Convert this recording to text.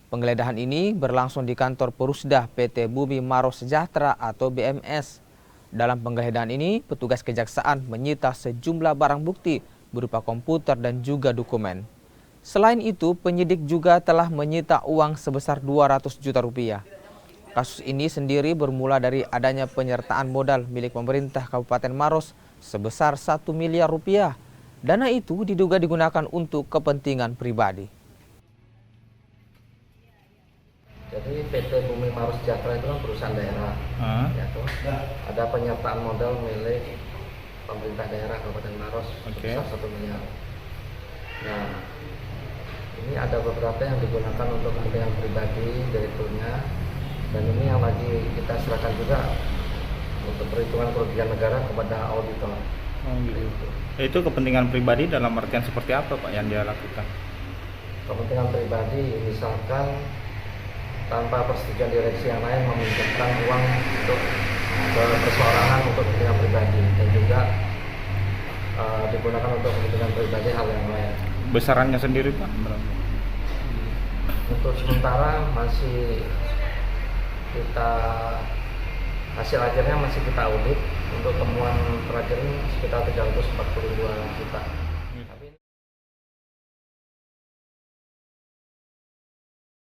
Penggeledahan ini berlangsung di kantor Perusdah PT Bumi Maros Sejahtera atau BMS. Dalam penggeledahan ini, petugas kejaksaan menyita sejumlah barang bukti berupa komputer dan juga dokumen. Selain itu, penyidik juga telah menyita uang sebesar 200 juta rupiah. Kasus ini sendiri bermula dari adanya penyertaan modal milik pemerintah Kabupaten Maros sebesar 1 miliar rupiah. Dana itu diduga digunakan untuk kepentingan pribadi. Jadi PT Bumi Maros Sejahtera itu kan perusahaan daerah. Ada penyertaan modal milik pemerintah daerah Kabupaten Maros sebesar 1 miliar. Nah, ini ada beberapa yang digunakan untuk kepentingan pribadi direkturnya, dan ini yang lagi kita serahkan juga untuk perhitungan kerugian negara kepada auditor. Itu kepentingan pribadi dalam artian seperti apa Pak yang dia lakukan? Kepentingan pribadi misalkan tanpa persetujuan direksi yang lain meminjamkan uang untuk perseorangan untuk kepentingan pribadi, dan juga digunakan untuk kepentingan pribadi hal yang lain. Besarannya sendiri Pak? Untuk sementara masih kita hasil akhirnya masih kita audit. Untuk temuan terakhir ini sekitar 342 juta.